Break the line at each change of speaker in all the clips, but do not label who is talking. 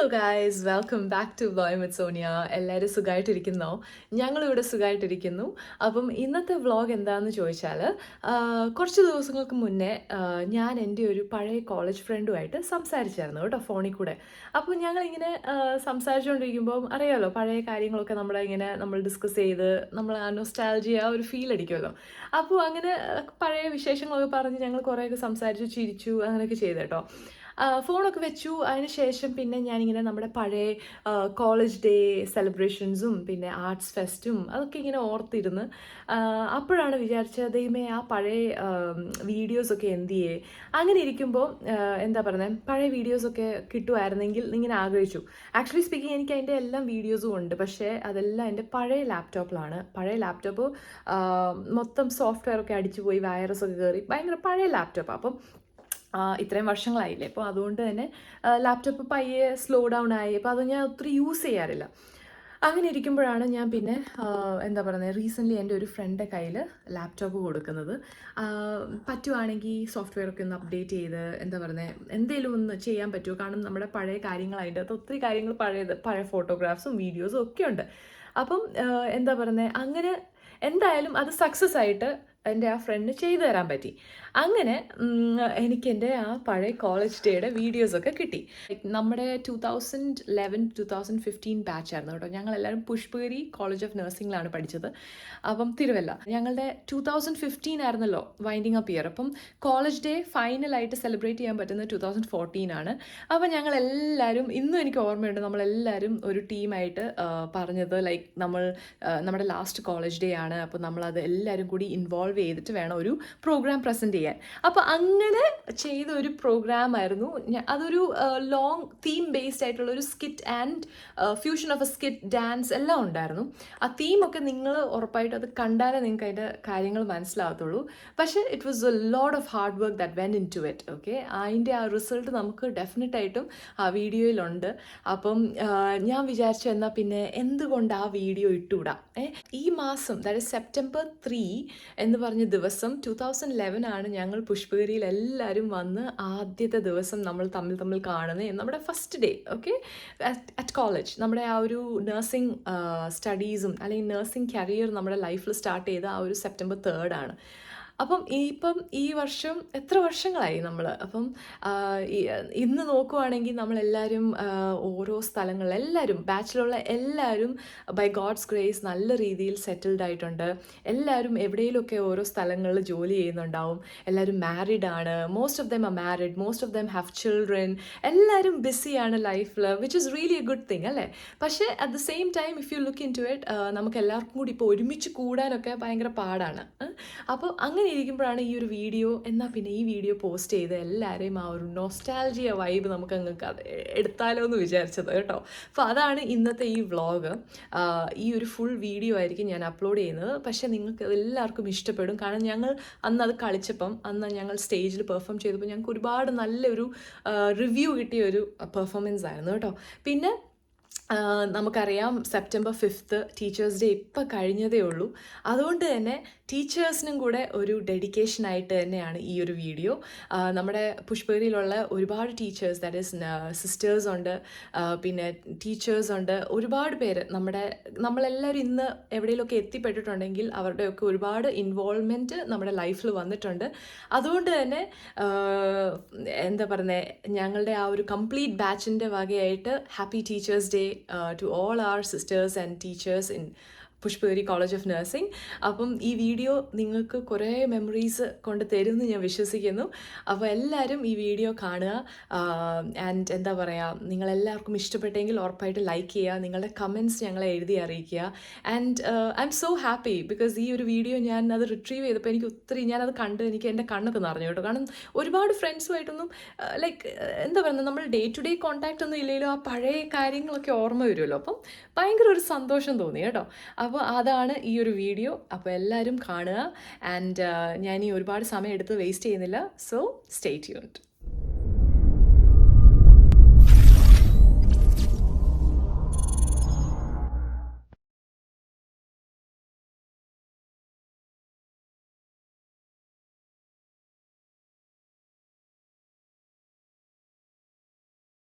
Hello guys, welcome back to vlog with Sonia. എല്ലാവരും സുഖമായിട്ടിരിക്കുന്നോ? ഞങ്ങളിവിടെ സുഖമായിട്ടിരിക്കുന്നു. അപ്പം ഇന്നത്തെ വ്ളോഗ് എന്താണെന്ന് ചോദിച്ചാൽ, കുറച്ച് ദിവസങ്ങൾക്ക് മുന്നേ ഞാൻ എൻ്റെ ഒരു പഴയ കോളേജ് ഫ്രണ്ടുമായിട്ട് സംസാരിച്ചായിരുന്നു കേട്ടോ, ഫോണിൽ കൂടെ. അപ്പോൾ ഞങ്ങളിങ്ങനെ സംസാരിച്ചുകൊണ്ടിരിക്കുമ്പോൾ അറിയാമല്ലോ, പഴയ കാര്യങ്ങളൊക്കെ നമ്മൾ ഡിസ്കസ് ചെയ്ത് നമ്മൾ ആ നൊസ്റ്റാൾജിയ ഒരു ഫീൽ അടിക്കുമല്ലോ. അപ്പോൾ അങ്ങനെ പഴയ വിശേഷങ്ങളൊക്കെ പറഞ്ഞ് ഞങ്ങൾ കുറേയൊക്കെ സംസാരിച്ചു, ചിരിച്ചു, അങ്ങനെയൊക്കെ ചെയ്തു കേട്ടോ. ഫോണൊക്കെ വെച്ചു. അതിന് ശേഷം പിന്നെ ഞാനിങ്ങനെ നമ്മുടെ പഴയ കോളേജ് ഡേ സെലിബ്രേഷൻസും പിന്നെ ആർട്സ് ഫെസ്റ്റും അതൊക്കെ ഇങ്ങനെ ഓർത്തിരുന്ന് അപ്പോഴാണ് വിചാരിച്ചത്, ദൈവമേ ആ പഴയ വീഡിയോസൊക്കെ എന്ത് ചെയ്യേ. അങ്ങനെ ഇരിക്കുമ്പോൾ എന്താ പറയുന്നത്, പഴയ വീഡിയോസൊക്കെ കിട്ടുമായിരുന്നെങ്കിൽ ഇങ്ങനെ ആഗ്രഹിച്ചു. ആക്ച്വലി സ്പീക്കിംഗ് എനിക്ക് അതിൻ്റെ എല്ലാം വീഡിയോസും ഉണ്ട്, പക്ഷേ അതെല്ലാം എൻ്റെ പഴയ ലാപ്ടോപ്പിലാണ്. പഴയ ലാപ്ടോപ്പ് മൊത്തം സോഫ്റ്റ്വെയർ ഒക്കെ അടിച്ചു പോയി, വൈറസ് ഒക്കെ കയറി, ഭയങ്കര പഴയ ലാപ്ടോപ്പാണ്. അപ്പം ഇത്രയും വർഷങ്ങളായില്ലേ, അപ്പോൾ അതുകൊണ്ട് തന്നെ ലാപ്ടോപ്പ് പയ്യെ സ്ലോ ഡൗൺ ആയി. അപ്പോൾ അത് ഞാൻ ഒത്തിരി യൂസ് ചെയ്യാറില്ല. അങ്ങനെ ഇരിക്കുമ്പോഴാണ് ഞാൻ പിന്നെ എന്താ പറയുന്നത്, റീസെൻ്റ്ലി എൻ്റെ ഒരു ഫ്രണ്ട് കയ്യിൽ ലാപ്ടോപ്പ് കൊടുക്കുന്നത്. പറ്റുവാണെങ്കിൽ സോഫ്റ്റ്വെയർ ഒക്കെ ഒന്ന് അപ്ഡേറ്റ് ചെയ്ത് എന്താ പറയുന്നത്, എന്തെങ്കിലും ഒന്ന് ചെയ്യാൻ പറ്റുമോ? കാരണം നമ്മുടെ പഴയ കാര്യങ്ങൾ, അതിൻ്റെ അകത്ത് ഒത്തിരി കാര്യങ്ങൾ പഴയ ഫോട്ടോഗ്രാഫ്സും വീഡിയോസും ഒക്കെ ഉണ്ട്. അപ്പം എന്താ പറയുന്നത്, അങ്ങനെ എന്തായാലും അത് സക്സസ് ആയിട്ട് എൻ്റെ ആ ഫ്രണ്ട് ചെയ്തു തരാൻ പറ്റി. അങ്ങനെ എനിക്ക് എൻ്റെ ആ പഴയ കോളേജ് ഡേയുടെ വീഡിയോസൊക്കെ കിട്ടി. നമ്മുടെ 2011-2015 ബാച്ചായിരുന്നു കേട്ടോ. ഞങ്ങളെല്ലാവരും പുഷ്പഗിരി കോളേജ് ഓഫ് നഴ്സിംഗിലാണ് പഠിച്ചത്. അപ്പം തിരുവല്ല. ഞങ്ങളുടെ 2015 ആയിരുന്നല്ലോ വൈൻഡിങ് അപ്പ് ഇയർ. അപ്പം കോളേജ് ഡേ ഫൈനലായിട്ട് സെലിബ്രേറ്റ് ചെയ്യാൻ പറ്റുന്നത് 2014 ആണ്. അപ്പം ഞങ്ങളെല്ലാവരും, ഇന്നും എനിക്ക് ഓർമ്മയുണ്ട്, നമ്മളെല്ലാവരും ഒരു ടീമായിട്ട് പറഞ്ഞത് ലൈക്ക് നമ്മുടെ ലാസ്റ്റ് കോളേജ് ഡേ ആണ്, അപ്പോൾ നമ്മളത് എല്ലാവരും കൂടി ഇൻവോൾവ് ചെയ്തിട്ട് വേണം ഒരു പ്രോഗ്രാം പ്രസൻറ്റ് ചെയ്യാൻ. അപ്പോൾ അങ്ങനെ ചെയ്ത ഒരു പ്രോഗ്രാം ആയിരുന്നു. അതൊരു ലോങ് തീം ബേസ്ഡ് ആയിട്ടുള്ള ഒരു skit and fusion of A skit, dance എല്ലാം ഉണ്ടായിരുന്നു. ആ തീമൊക്കെ നിങ്ങൾ ഉറപ്പായിട്ടും അത് കണ്ടാലേ നിങ്ങൾക്ക് അതിൻ്റെ കാര്യങ്ങൾ മനസ്സിലാകത്തുള്ളൂ. പക്ഷേ it was a lot of hard work that went into it. Okay, അതിൻ്റെ ആ റിസൾട്ട് നമുക്ക് ഡെഫിനറ്റായിട്ടും ആ വീഡിയോയിലുണ്ട്. അപ്പം ഞാൻ വിചാരിച്ചു, എന്നാൽ പിന്നെ എന്തുകൊണ്ട് ആ വീഡിയോ ഇട്ടുകൂടാ. ഈ മാസം, അതായത് സെപ്റ്റംബർ 3 എന്ന് പറഞ്ഞ ദിവസം 2011 ആണ് ഞങ്ങൾ പുഷ്പഗിരിയിൽ എല്ലാവരും വന്ന് ആദ്യത്തെ ദിവസം നമ്മൾ തമ്മിൽ കാണുന്നത്, നമ്മുടെ first day. Okay, at college നമ്മുടെ ആ ഒരു നഴ്സിംഗ് സ്റ്റഡീസും അല്ലെങ്കിൽ നഴ്സിംഗ് കരിയർ നമ്മുടെ ലൈഫിൽ സ്റ്റാർട്ട് ചെയ്ത ആ ഒരു സെപ്റ്റംബർ 3 ആണ്. അപ്പം ഈ വർഷം എത്ര വർഷങ്ങളായി നമ്മൾ. അപ്പം ഇന്ന് നോക്കുവാണെങ്കിൽ നമ്മളെല്ലാവരും ഓരോ സ്ഥലങ്ങളിൽ, എല്ലാവരും ബാച്ചിലുള്ള എല്ലാവരും ബൈ ഗോഡ്സ് ഗ്രേസ് നല്ല രീതിയിൽ സെറ്റിൽഡ് ആയിട്ടുണ്ട്. എല്ലാവരും എവിടെയെങ്കിലുമൊക്കെ ഓരോ സ്ഥലങ്ങളിൽ ജോലി ചെയ്യുന്നുണ്ടാവും. എല്ലാവരും മാരിഡ് ആണ്. Most of them are married, most of them have children. എല്ലാവരും ബിസിയാണ് ലൈഫിൽ, which is really a good thing അല്ലേ. പക്ഷേ at the same time if you look into it, നമുക്ക് എല്ലാവർക്കും കൂടി ഇപ്പോൾ ഒരുമിച്ച് കൂടാനൊക്കെ ഭയങ്കര പാടാണ്. അപ്പോൾ അങ്ങനെ ഇരിക്കുമ്പോഴാണ് ഈ ഒരു വീഡിയോ, എന്നാൽ പിന്നെ ഈ വീഡിയോ പോസ്റ്റ് ചെയ്ത് എല്ലാവരെയും ആ ഒരു നൊസ്റ്റാൾജിയ വൈബ് നമുക്ക് അങ്ങ് എടുത്താലോ എന്ന് വിചാരിച്ചത് കേട്ടോ. അപ്പോൾ അതാണ് ഇന്നത്തെ ഈ വ്ളോഗ്. ഈ ഒരു ഫുൾ വീഡിയോ ആയിരിക്കും ഞാൻ അപ്ലോഡ് ചെയ്യുന്നത്. പക്ഷേ നിങ്ങൾക്ക് എല്ലാവർക്കും ഇഷ്ടപ്പെടും. കാരണം ഞങ്ങൾ അന്ന് അത് കളിച്ചപ്പം, അന്ന് ഞങ്ങൾ സ്റ്റേജിൽ പെർഫോം ചെയ്തപ്പോൾ ഞങ്ങൾക്ക് ഒരുപാട് നല്ലൊരു റിവ്യൂ കിട്ടിയ ഒരു പെർഫോമൻസ് ആയിരുന്നു കേട്ടോ. പിന്നെ നമുക്കറിയാം, സെപ്റ്റംബർ 5 ടീച്ചേഴ്സ് ഡേ ഇപ്പം കഴിഞ്ഞതേ ഉള്ളൂ. അതുകൊണ്ട് തന്നെ ടീച്ചേഴ്സിനും കൂടെ ഒരു ഡെഡിക്കേഷനായിട്ട് തന്നെയാണ് ഈ ഒരു വീഡിയോ. നമ്മുടെ പുഷ്പഗിരിയിലുള്ള ഒരുപാട് ടീച്ചേഴ്സ്, ദാറ്റ് ഈസ് സിസ്റ്റേഴ്സ് ഉണ്ട്, പിന്നെ ടീച്ചേഴ്സ് ഉണ്ട്, ഒരുപാട് പേര് നമ്മളെല്ലാവരും ഇന്ന് എവിടെയെങ്കിലുമൊക്കെ എത്തിപ്പെട്ടിട്ടുണ്ടെങ്കിൽ അവരുടെയൊക്കെ ഒരുപാട് ഇൻവോൾവ്മെൻറ്റ് നമ്മുടെ ലൈഫിൽ വന്നിട്ടുണ്ട്. അതുകൊണ്ട് തന്നെ എന്താ പറയുന്നത്, ഞങ്ങളുടെ ആ ഒരു കംപ്ലീറ്റ് ബാച്ചിൻ്റെ വകയായിട്ട് happy teachers day to all our sisters and teachers in Pushpagiri college of nursing. അപ്പം ഈ വീഡിയോ നിങ്ങൾക്ക് കുറേ മെമ്മറീസ് കൊണ്ട് തരുമെന്ന് ഞാൻ വിശ്വസിക്കുന്നു. അപ്പോൾ എല്ലാവരും ഈ വീഡിയോ കാണുക. ആൻഡ് എന്താ പറയുക, നിങ്ങളെല്ലാവർക്കും ഇഷ്ടപ്പെട്ടെങ്കിൽ ഉറപ്പായിട്ട് ലൈക്ക് ചെയ്യുക, നിങ്ങളുടെ കമൻറ്റ്സ് ഞങ്ങളെ എഴുതി അറിയിക്കുക. And I M so happy because ഈ ഒരു വീഡിയോ ഞാൻ അത് റിട്രീവ് ചെയ്തപ്പോൾ എനിക്ക് ഒത്തിരി, ഞാനത് കണ്ട് എനിക്ക് എൻ്റെ കണ്ണൊക്കെ നിറഞ്ഞു കേട്ടോ. കാരണം ഒരുപാട് ഫ്രണ്ട്സുമായിട്ടൊന്നും ലൈക്ക് എന്താ പറയുന്നത്, നമ്മൾ ഡേ ടു ഡേ കോൺടാക്റ്റ് ഒന്നും ഇല്ലെങ്കിലും ആ പഴയ കാര്യങ്ങളൊക്കെ ഓർമ്മ വരുമല്ലോ. അപ്പം ഭയങ്കര ഒരു സന്തോഷം തോന്നി കേട്ടോ. അപ്പോൾ അതാണ് ഈ ഒരു വീഡിയോ. അപ്പോൾ എല്ലാവരും കാണുക. ആൻഡ് ഞാൻ ഈ ഒരുപാട് സമയം എടുത്ത് വേസ്റ്റ് ചെയ്യുന്നില്ല. So stay tuned.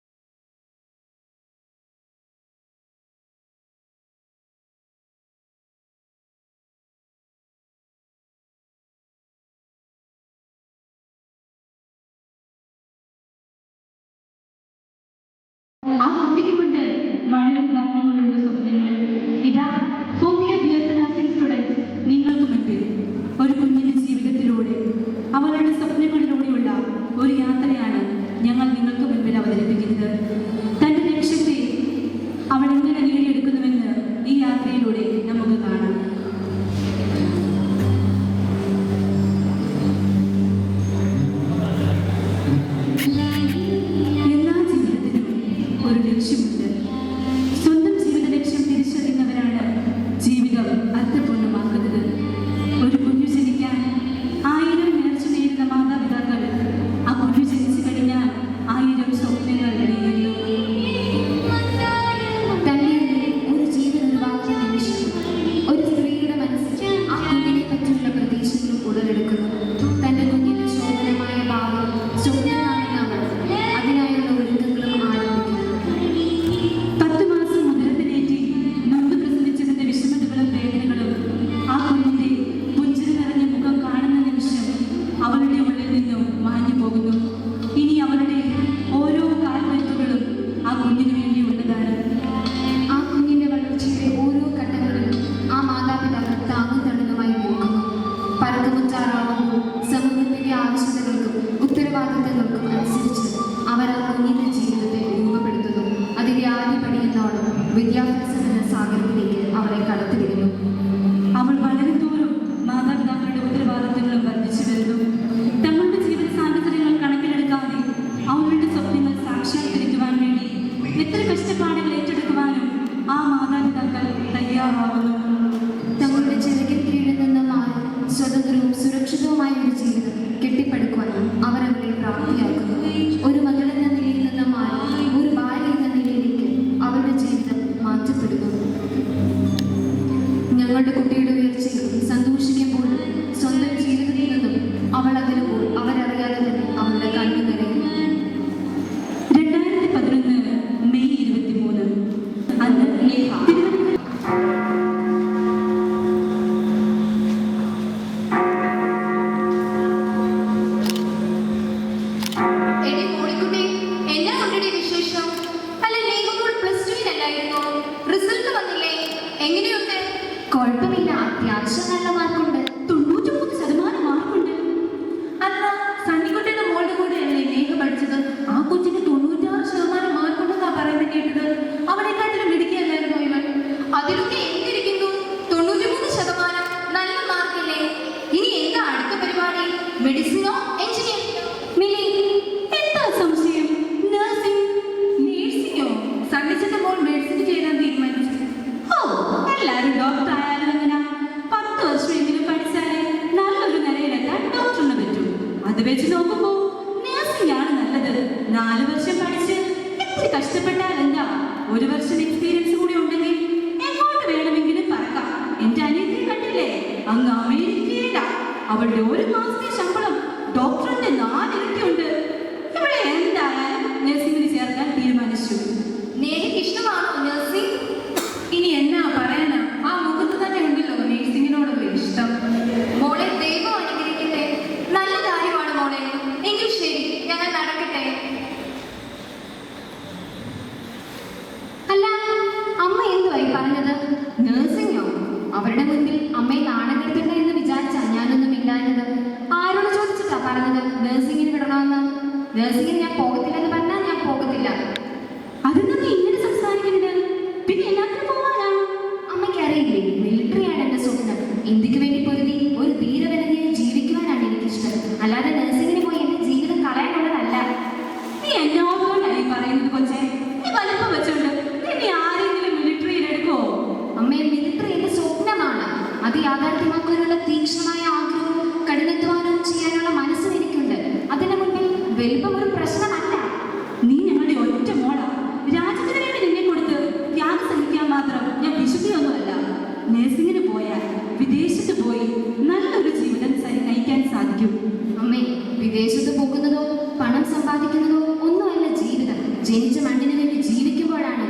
ആയിരം ഭാവങ്ങളുള്ള സ്വപ്നങ്ങൾ ഇതാ ഹോമിയോ ബി.എസ്.സി നഴ്സിംഗ് സ്റ്റുഡൻസ് നിങ്ങൾക്ക് മുൻപിൽ ഒരു കുഞ്ഞിന്റെ ജീവിതത്തിലൂടെ അവളുടെ സ്വപ്നങ്ങളിലൂടെയുള്ള ഒരു യാത്രയാണ് ഞങ്ങൾ നിങ്ങൾക്ക് മുൻപിൽ അവതരിപ്പിക്കുന്നത്. തന്റെ ലക്ഷ്യത്തെ അവൾ എങ്ങനെ നേടിയെടുക്കുന്നുവെന്ന് ഈ യാത്രയിലൂടെ നമുക്ക് കാണാം. എല്ലാ ജീവിതത്തിനും ഒരു ലക്ഷ്യമുണ്ട്. സ്വന്തം ജീവിത ലക്ഷ്യം തിരിച്ചറിയുന്നവരാണ് ജീവിതം അർത്ഥപൂർണ്ണമാക്കുന്നത്. ഒരു കുഞ്ഞു ജനിക്കാൻ 1000 നേർച്ച നേരുന്ന മാതാപിതാക്കൾ ആ കുഞ്ഞു ജനിച്ചു കഴിഞ്ഞാൽ 1000 സ്വപ്നങ്ങൾ നേരുന്നു.
തന്നെ ഒരു ജീവൻ ഉരുവാക്കുന്ന നിമിഷം ഒരു സ്ത്രീയുടെ മനസ്സിൽ ആ കുഞ്ഞിനെ പറ്റിയുള്ള പ്രതീക്ഷകളും ഉടലെടുക്കുന്നു. തന്റെ കുഞ്ഞിന്റെ ശോഭനമായ ഭാവി സ്വപ്നം കാണുന്ന അവൾ അതിനായുള്ള ഒരുക്കങ്ങളും ആരംഭിക്കുന്നു.
10 മാസം ഉദരത്തിലേറ്റി നൊന്ത് പ്രസവിച്ചതിന്റെ വിഷമതകളും വേദനകളും ആ കുഞ്ഞിന്റെ പുഞ്ചിരി നിറഞ്ഞ മുഖം കാണുന്ന നിമിഷം അവളുടെ ഉള്ളിൽ നിന്നും മാഞ്ഞു പോകുന്നു. ഇനി അവളുടെ ഓരോ കാൽവെപ്പുകളും ആ കുഞ്ഞിനു വേണ്ടിയുള്ളതാണ്.
ആ കുഞ്ഞിന്റെ വളർച്ചയുടെ ഓരോ ഘട്ടങ്ങളിലും ആ മാതാപിതാക്കൾ താങ്ങും തണലുമായി നിൽക്കുന്നു. പറക്കമുറ്റാറാവുമ്പോൾ സമൂഹത്തിന്റെ ആവശ്യകതകൾക്കും ഉത്തരവാദിത്തങ്ങൾക്കും അനുസരിച്ച് അവർ ആ കുഞ്ഞിന്റെ ജീവിതത്തെ രൂപപ്പെടുത്തുന്നു. അതിന്റെ ആദ്യ പടിയെന്നോണം വിദ്യാഭ്യാസം എന്ന സാഗരത്തിലേക്ക് അവളെ കടത്തിവിടുന്നു.
അവൾ വളരുന്തോറും മാതാപിതാക്കളുടെ ഉത്തരവാദിത്തങ്ങളും വർദ്ധിച്ചു വരുന്നു. തങ്ങളുടെ ജീവിത സാഹചര്യങ്ങൾ കണക്കിലെടുക്കാതെ അവളുടെ സ്വപ്നങ്ങൾ സാക്ഷാത്കരിക്കുവാൻ വേണ്ടി എത്ര കഷ്ടപ്പാടുകൾ ഏറ്റെടുക്കുവാനും ആ മാതാപിതാക്കൾ തയ്യാറാവുന്നു.
തങ്ങളുടെ ചിറകിൻ കീഴിൽ നിന്ന് മാറി സ്വതന്ത്രവും സുരക്ഷിതവുമായ ഒരു ജീവിതം കെട്ടിപ്പടുക്കുവാൻ അവർ അവരെ പ്രാപ്തിയാക്കുന്നു. ഒരു മകളെന്ന നിലയിൽ നിന്ന് മാറി ഒരു ഭാര്യ എന്ന നിലയിലേക്ക് അവരുടെ ജീവിതം മാറ്റപ്പെടുന്നു. ഞങ്ങളുടെ കുട്ടിയുടെ ഉയർച്ചയിൽ സന്തോഷിക്കുമ്പോൾ സ്വന്തം ജീവിതത്തിൽ നിന്നും അവൾ അകലുമ്പോൾ അവരറിയാതെ തന്നെ അവളുടെ കണ്ണു നിറയും.
2011 മെയ് 23 അന്ന്
എടി മോളിക്കുട്ടി, എന്നാ കൊണ്ടടി വിശേഷം? അല്ല, ലേഖനോട് +2-ലായിരുന്നു. റിസൾട്ട് വന്നില്ലേ? എങ്ങനെയുണ്ട്? കുഴപ്പമില്ല, അത്യാവശ്യം നല്ല മാർക്കുണ്ട്.
93% മാർക്കുണ്ട്.
അല്ല, സണ്ണിക്കുട്ടിയുടെ മോളുടെ കൂടെയല്ലേ ലേഖ പഠിച്ചത്? ആ കൊച്ചിന് 96% മാർക്കുണ്ടെന്നാ പറയുന്നത് കേട്ടത്. അവളെക്കാട്ടിലും മിടുക്കിയല്ലായിരുന്നോ ഇവൻ? അതിലൊക്കെ എന്തിരിക്കുന്നു? 93% നല്ല മാർക്കല്ലേ? ഇനി എന്താ അടുത്ത പരിപാടി? മെഡിസിനോ എഞ്ചിനീയറിംഗോ?
മിലി, എന്താ സംശയം?
നേഴ്സിംഗോ? സണ്ണിച്ചന്റെ മോൾ മെഡിസിൻ ചെയ്യാൻ തീരുമാനിച്ചു.
ഓ, എല്ലാവരും ഡോക്ടർ ആയാലും എങ്ങനാ? 10 വർഷമെങ്കിലും പഠിച്ചാലേ നല്ലൊരു നിലയിലെത്താൻ ഡോക്ടറിന് പറ്റൂ. അത് വെച്ച് നോക്കുമ്പോ നഴ്സിംഗ് ആണ് നല്ലത്. 4 വർഷം പഠിച്ച് ഇത്തിരി കഷ്ടപ്പെട്ടാൽ എന്താ? 1 വർഷം എക്സ്പീരിയൻസ് കൂടി ഉണ്ടെങ്കിൽ എങ്ങോട്ട് വേണമെങ്കിലും പറക്കാം. എന്റെ അനിയത്തിയെ കണ്ടില്ലേ? അങ്ങ് അമേരിക്കയിലാ. അവളുടെ 1 മാസത്തെ ശമ്പളം ഡോക്ടറിന്റെ 4 ഇരട്ടിയുണ്ട്. ഇവിടെ എന്തായാലും നഴ്സിംഗിന് ചേർക്കാൻ തീരുമാനിച്ചു.
നേരിക്ക് ഇഷ്ടമാണോ നഴ്സിംഗ്?
ഇനി എന്നാ പറയാനാ? ആ മുഖത്ത് തന്നെ ഉണ്ടല്ലോ നഴ്സിംഗിനോടുള്ള ഇഷ്ടം.
മോളെ ദൈവം അനുഗ്രഹിക്കട്ടെ. നല്ല കാര്യമാണ് മോളെ. എങ്കിൽ ശരി, ഞങ്ങൾ നടക്കട്ടെ. അല്ല, അമ്മ എന്തുവായി പറഞ്ഞത്? നഴ്സിംഗോ? അവരുടെ മുൻപിൽ അമ്മയെ നാണം കെടുത്തണ്ട എന്ന് വിചാരിച്ചാ ഞാനൊന്നും ഇല്ലാഞ്ഞത്. ആരോട് ചോദിച്ചിട്ടാ പറഞ്ഞത് നഴ്സിംഗിന് വിടണമെന്ന്? നഴ്സിംഗിന് ഞാൻ പോകത്തില്ലെന്ന് പറഞ്ഞാൽ ഞാൻ പോകത്തില്ല.
അതെന്താ നീ ഇങ്ങനെ സംസാരിക്കുന്നത്? പിന്നെ എല്ലാത്തിനും പോവാനാ?
അമ്മയ്ക്ക് അറിയില്ലേ, മിലിറ്ററിയാണ് എന്റെ സ്വപ്നം. ഇന്ത്യക്ക് വേണ്ടി പൊരുതി ഒരു ധീരവനിതയായി ജീവിക്കുവാനാണ് എനിക്കിഷ്ടം. അല്ലാതെ നഴ്സിംഗിന് പോയി എന്റെ ജീവിതം കളയാനുള്ളതല്ല.
നീ എന്നോടോണ്ടായി പറയുന്നത് കൊച്ചേ. നീ വലിപ്പം വെച്ചോണ്ട് നീ ആരെങ്കിലും മിലിറ്ററിയിൽ എടുക്കോ?
അമ്മയെ മിലിറ്ററി എന്റെ സ്വപ്നമാണ്. അത് യാഥാർത്ഥ്യമാക്കാനുള്ള തീക്ഷ്ണമായ ആഗ്രഹവും കഠിനാധ്വാനവും ചെയ്യാനുള്ള മനസ്സും എനിക്കുണ്ട്. അതിന് മുൻപിൽ വലിപ്പം ഒരു പ്രശ്നമല്ല.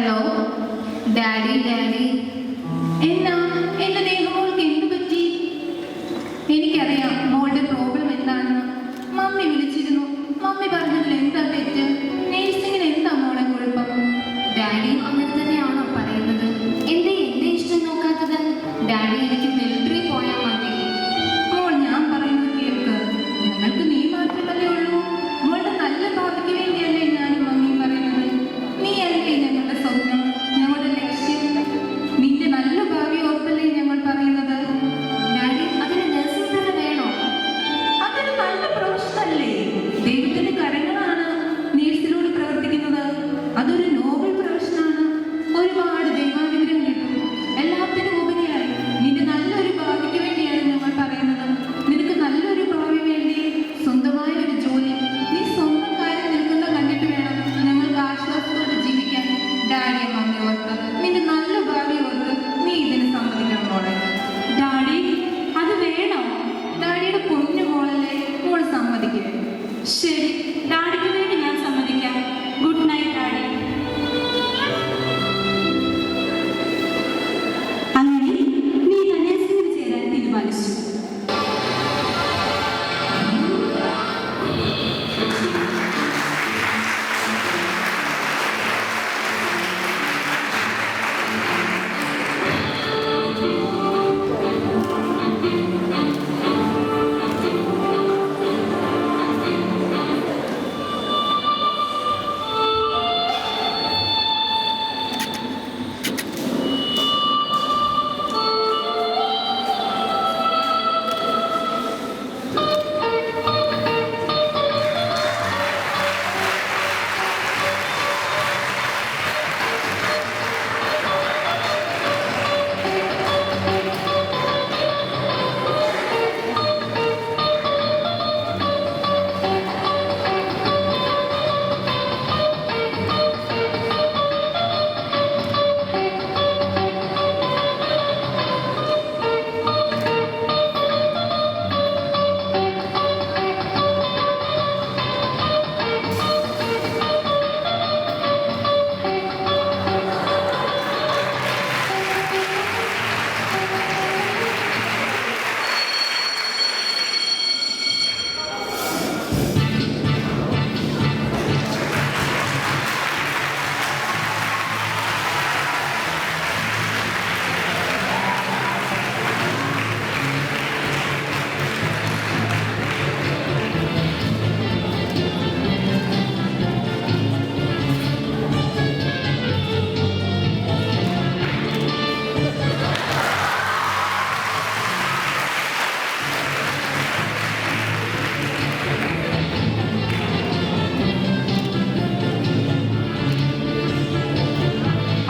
Hello daddy daddy.
എന്നാ എന്റെ ദേഹമോൾക്ക് എന്ത് പറ്റി? എനിക്കറിയാം മോളുടെ പ്രോബ്ലം എന്താണെന്ന്. മമ്മി വിളിച്ചിരുന്നു. മമ്മി പറഞ്ഞതിൽ എന്താ തെറ്റ്? നേഴ്സിങ്ങിന് എന്താ മോളെ കുഴപ്പം?
ഡാഡിയും അങ്ങനെ തന്നെയാണോ പറയുന്നത്? എന്തേ എന്റെ ഇഷ്ടം നോക്കാത്തത്? ഡാഡി എനിക്ക് മിലിറ്ററി പോയാൽ മതി.
മോൾ ഞാൻ പറയുന്നത് കേൾക്ക്. ഞങ്ങൾക്ക് നീ മാത്രമല്ലേ ഉള്ളൂ. മോളുടെ നല്ല ഭാവിക്ക് വേണ്ടിയല്ലേ ഞാനും മമ്മിയും പറയുന്നത്. നീ അല്ലേ ഞങ്ങളുടെ സ്വപ്നം, ഞങ്ങളുടെ ലക്ഷ്യം. നിന്റെ നല്ല ഭാവി ഓർത്തല്ലേ ഞങ്ങൾ പറയുന്നത്.
ഡാഡി അതിന് നഴ്സിംഗ് തന്നെ വേണോ?
അതൊരു നല്ല പ്രൊഫഷനല്ലേ? ദൈവത്തിന്റെ കരങ്ങളാണ് നേഴ്സിനോട് പ്രവർത്തിക്കുന്നത്. അതൊരു നോബൽ പ്രൊഫഷനാണ്. ഒരുപാട് ദൈവാനുഗ്രഹം കിട്ടും. എല്ലാത്തിനും ഉപരിയായി നിന്റെ നല്ലൊരു ഭാവിക്ക് വേണ്ടിയാണ് ഞങ്ങൾ പറയുന്നത്. നിനക്ക് നല്ലൊരു ഭാവി വേണ്ടി സ്വന്തമായ ഒരു ജോലി, നീ സ്വന്തം കാര്യം നിൽക്കുന്ന കണ്ടിട്ട് വേണം ഞങ്ങൾക്ക് ആശ്വാസത്തോടെ ജീവിക്കാൻ. ഡാഡിയെ മമ്മി ഓർത്ത്, നിന്റെ നല്ല ഭാവി ഓർത്ത് നീ ഇതിന് സമ്മതിക്കണം മോളെ. ഡാഡി അത് വേണോ? ഡാഡിയുടെ പൊന്നു മോളല്ലേ, മോൾ സമ്മതിക്കുക. ശരി, ഡാഡിക്ക് വേണ്ടി ഞാൻ സമ്മതിക്കാം. Good night daddy. അങ്ങനെ നീ നഴ്സിംഗിൽ ചേരാൻ തീരുമാനിച്ചു.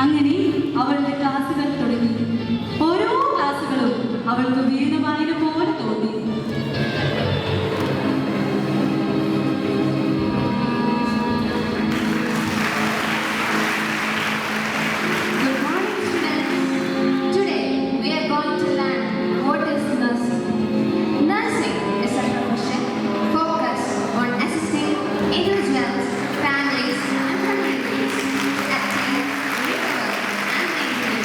അങ്ങനെ അവളുടെ ക്ലാസ്സുകൾ തുടങ്ങി. ഓരോ ക്ലാസ്സുകളും അവൾക്ക് വീണവായന പോലെ തോന്നി.
Good morning, students. Today we are going to learn what is nursing. Nursing is a profession focused on assisting individuals, families, and communities to achieve, recover, and maintain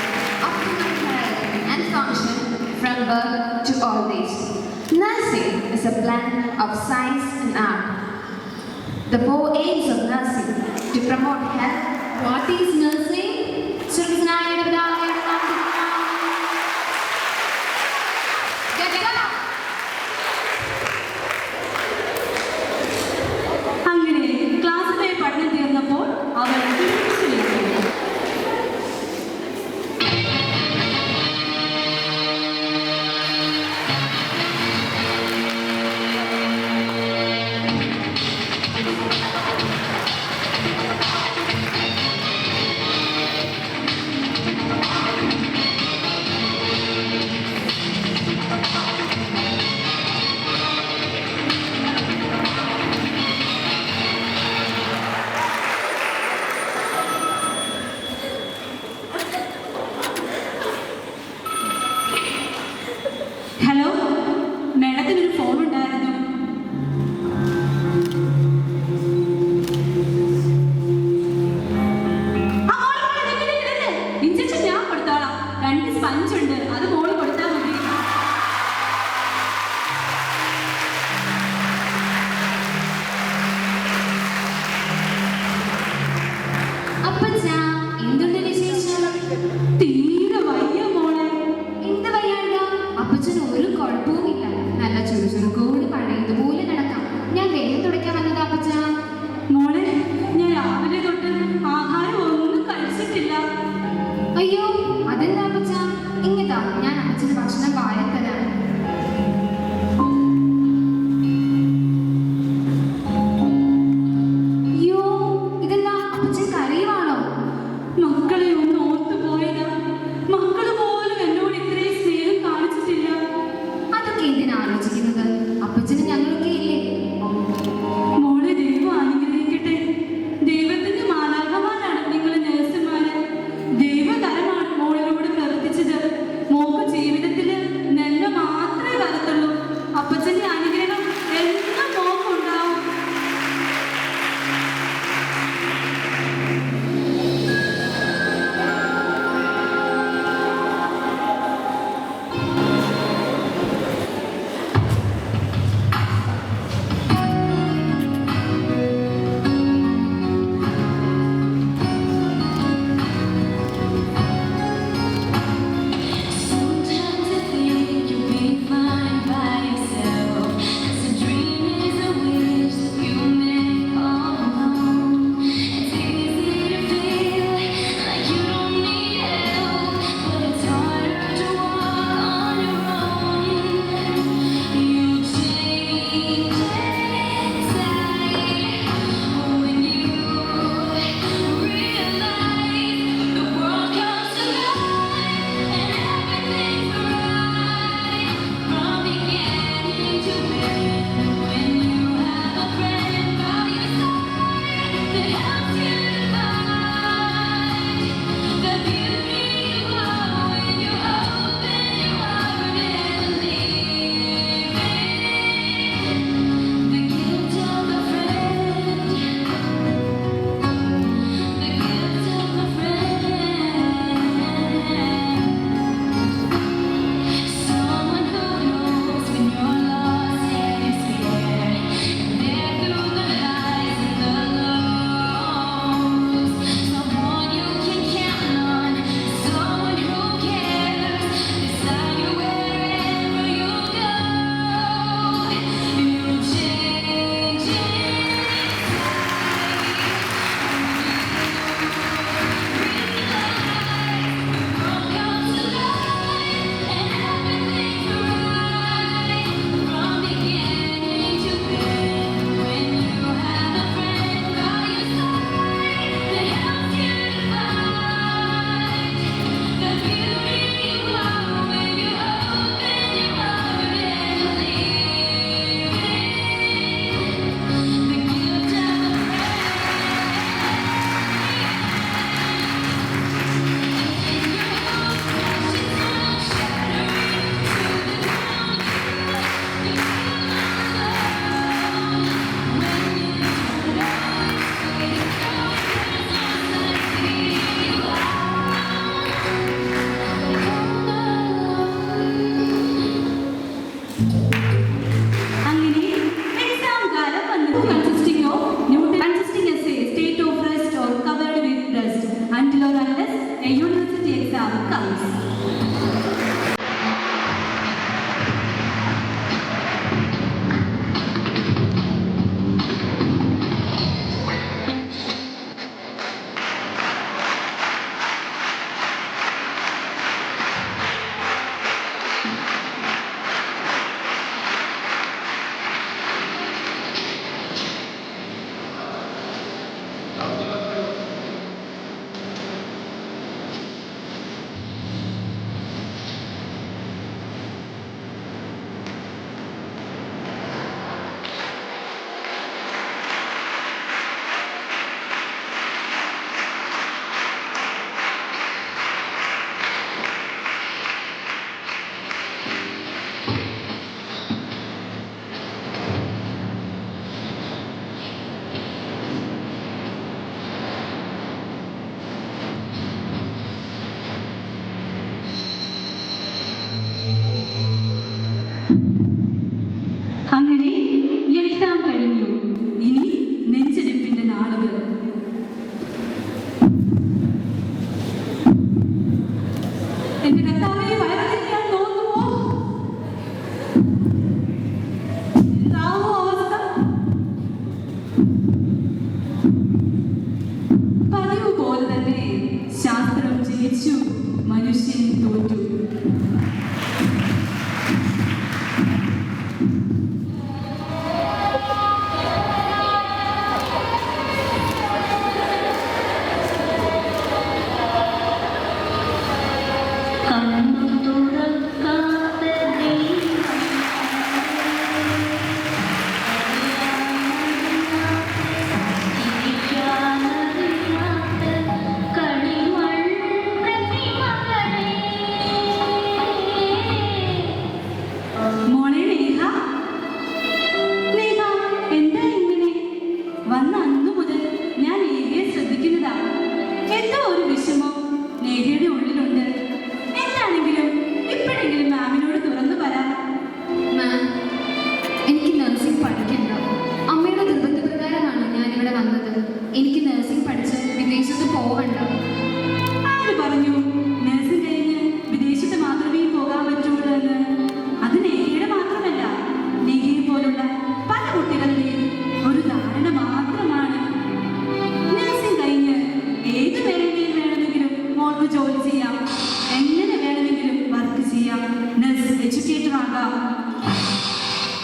optimal health and function from birth to old age. Nursing is a blend of science and art. The four aims of nursing to promote health. What is nursing?
അങ്ങനെ ക്ലാസ്സിലെ പഠനം തീർന്നപ്പോൾ അവൾ തിരിച്ചിലേക്ക്.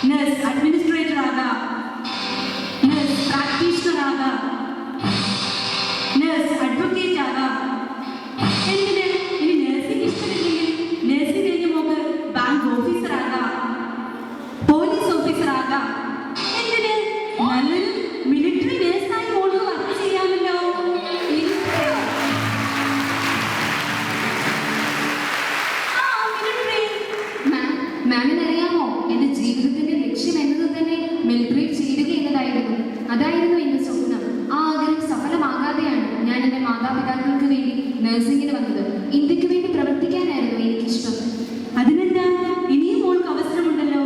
Nurse administrator ആകാം, nurse practitioner ആകാം, nurse advocate ആകാം. എന്തിന് ഇനി നഴ്സിംഗ് ഇഷ്ടമില്ലെങ്കിൽ നഴ്സിംഗ് കഴിഞ്ഞ് മോക്ക് ബാങ്ക് ഓഫീസർ ആകാം, പോലീസ് ഓഫീസർ ആകാം. എന്തിന് നല്ലൊരു മിലിറ്ററി നേഴ്സായി മോൾക്ക് വർക്ക് ചെയ്യാമല്ലോ.
മാമിനറിയാമോ, എന്റെ ജീവിതത്തിന്റെ ലക്ഷ്യം എന്നത് തന്നെ മിലിറ്ററിയിൽ ചേരുക എന്നതായിരുന്നു. അതായിരുന്നു എന്റെ സ്വപ്നം. ആ ആഗ്രഹം സഫലമാകാതെയാണ് ഞാൻ എന്റെ മാതാപിതാക്കൾക്ക് വേണ്ടി നഴ്സിംഗിന് വന്നത്. ഇന്ത്യക്ക് വേണ്ടി പ്രവർത്തിക്കാനായിരുന്നു എനിക്കിഷ്ടം.
അതിനെന്താ, ഇനിയും മോൾക്ക് അവസരമുണ്ടല്ലോ.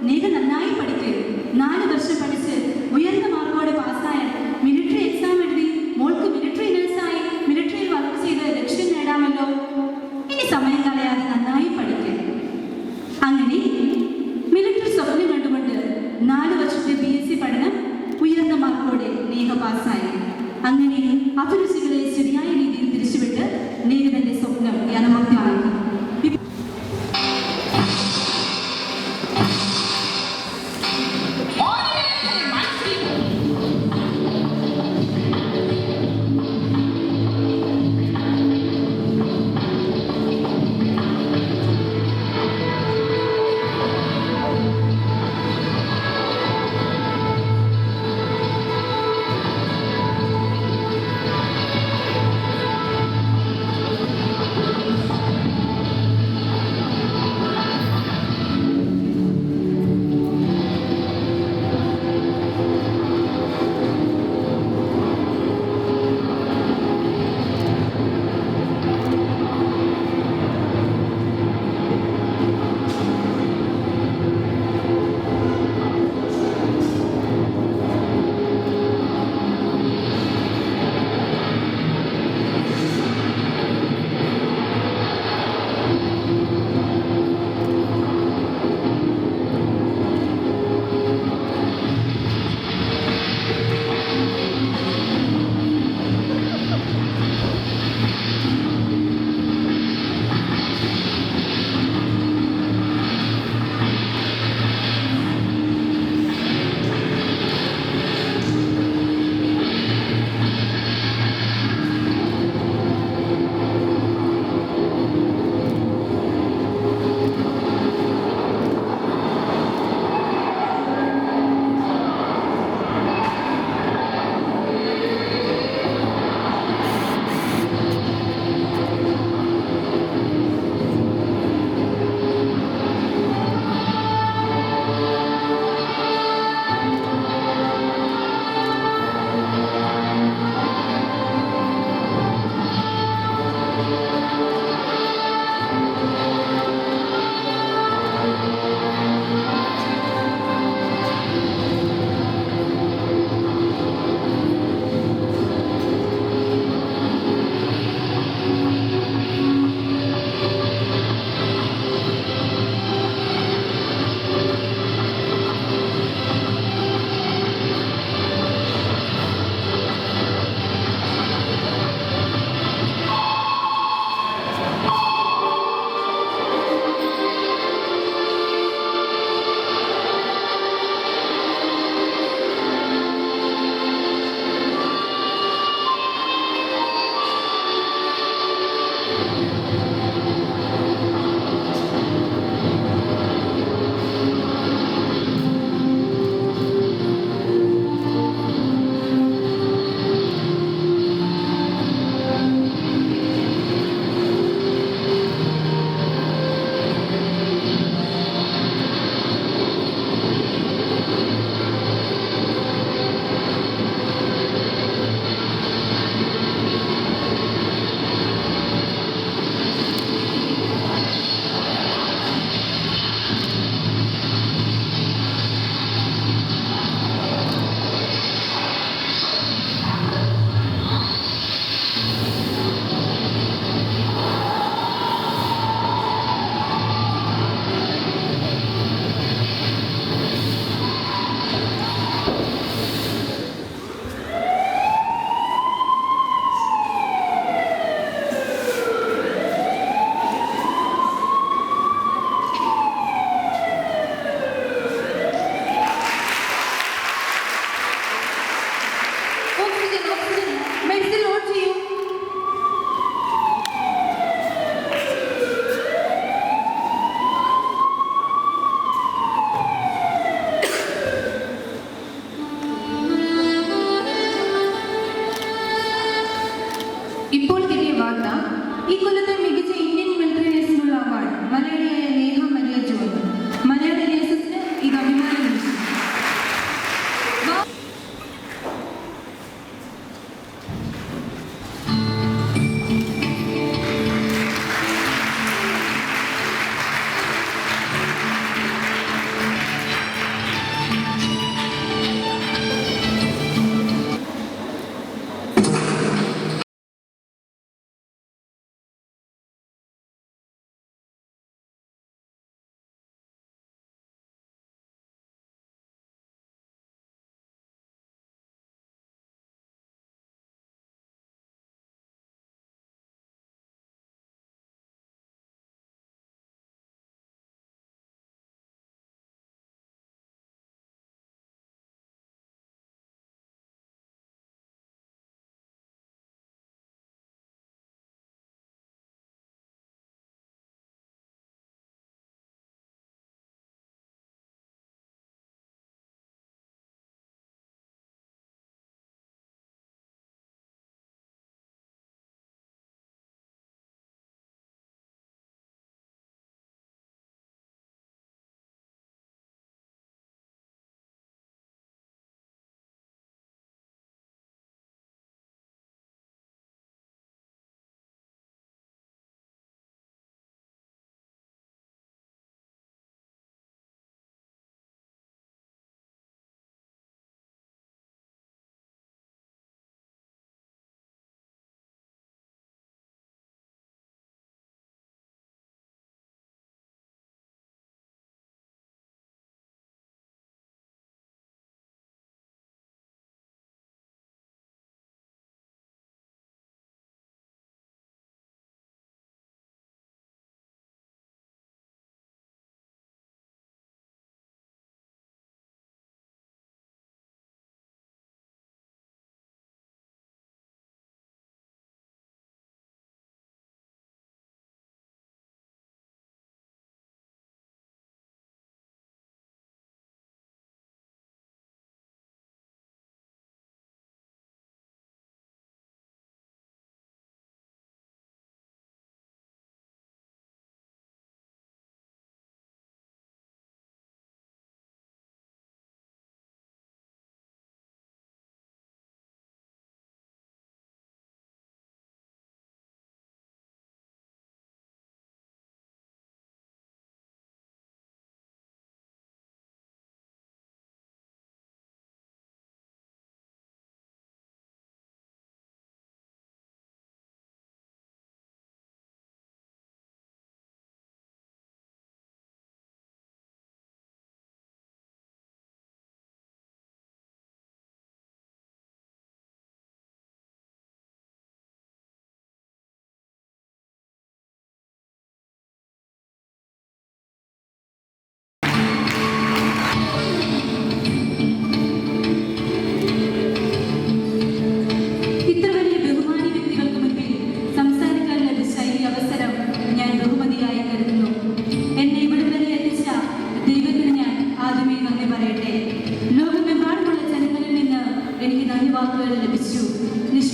നീക നന്നായി പഠിക്ക്. 4 വർഷം പഠിച്ച് ഉയർന്ന മാർക്കോടെ പാസ്സായ മിലിറ്ററി എക്സാം എഴുതി മോൾക്ക് മിലിറ്ററി നഴ്സായി മിലിറ്ററിയിൽ വർക്ക് ചെയ്ത് ലക്ഷ്യം നേടാമല്ലോ. ഇനി സമയം കളയാതെ നന്നായി പഠിക്ക്. അങ്ങനെ മിലിറ്ററി സ്വപ്നം കണ്ടുകൊണ്ട് 4 വർഷത്തെ BSc പഠനം ഉയർന്ന മാർക്കോടെ നേഹ പാസ്സായി. അങ്ങനെ അഭിരുചികളെ ശരിയായ രീതിയിൽ തിരിച്ചുവിട്ട് നേഹ തന്റെ സ്വപ്നം യാഥാർത്ഥ്യമാക്കി.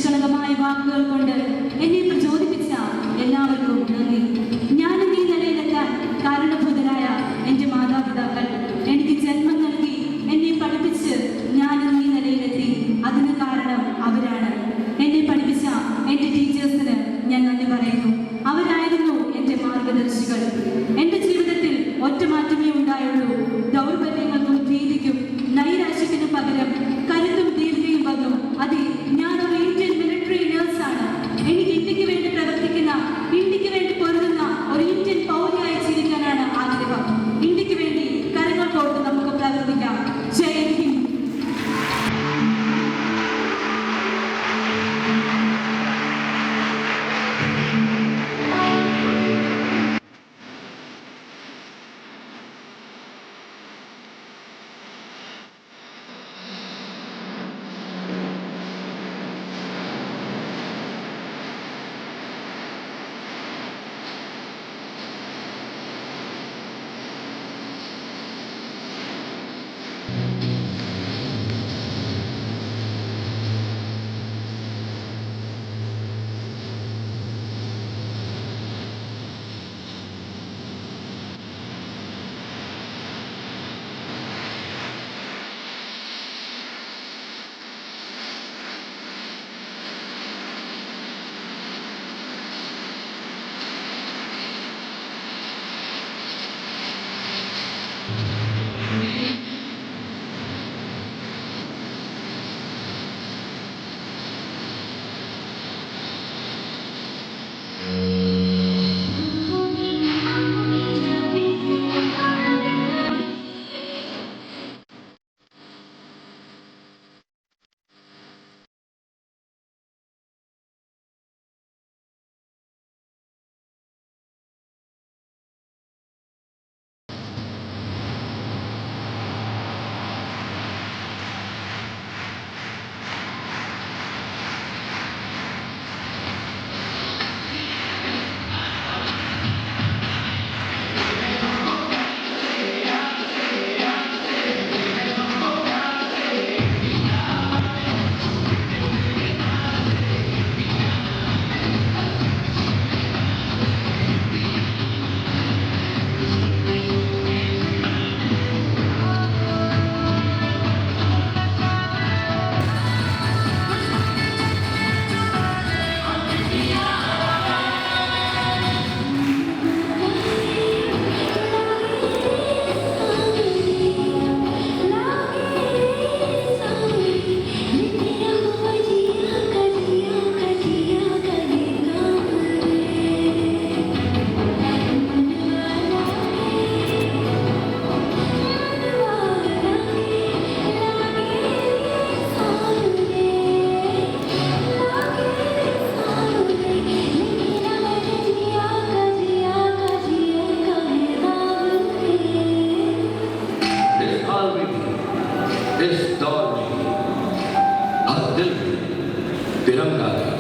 നിഷ്കളങ്കമായ വാക്കുകൾ കൊണ്ട് എന്നെ പ്രചോദിപ്പിച്ച എല്ലാവർക്കും നന്ദി. ഞാൻ ഈ നിലയിലെത്താൻ കാരണഭൂതരായ എൻ്റെ മാതാപിതാക്കൾ, എനിക്ക് ജന്മം നൽകി എന്നെ പഠിപ്പിച്ച് ഞാൻ ഈ നിലയിലെത്തി, അതിന് കാരണം അവരാണ്. എന്നെ പഠിപ്പിച്ച എൻ്റെ ടീച്ചേഴ്സിന് ഞാൻ നന്ദി പറയുന്നു. അവരായിരുന്നു എൻ്റെ മാർഗദർശികൾ. എൻ്റെ ജീവിതത്തിൽ ഒറ്റ മാറ്റമേ ഉണ്ടായുള്ളൂ. ദൗർബല്യങ്ങൾക്കും ഭീതിക്കും നൈരാശ്യത്തിനു പകരം കരുത്തും ദീർഘയും വന്നു. അതെ, ഞാനൊരു ഇന്ത്യൻ മിലിറ്ററി നേഴ്സാണ്. എനിക്ക് ഇന്ത്യക്ക് വേണ്ടി പ്രവർത്തിക്കുന്ന, ഇന്ത്യക്ക് വേണ്ടി പൊരുതുന്ന ഒരു ഇന്ത്യൻ പൗരയായി ജീവിക്കാനാണ് ആഗ്രഹം. ഇന്ത്യക്ക് വേണ്ടി കരങ്ങൾ കോർത്ത് നമുക്ക് പ്രവർത്തിക്കാം. ജയ് ഹിന്ദ്.
इस दौर में हर दिल तिरंगा है।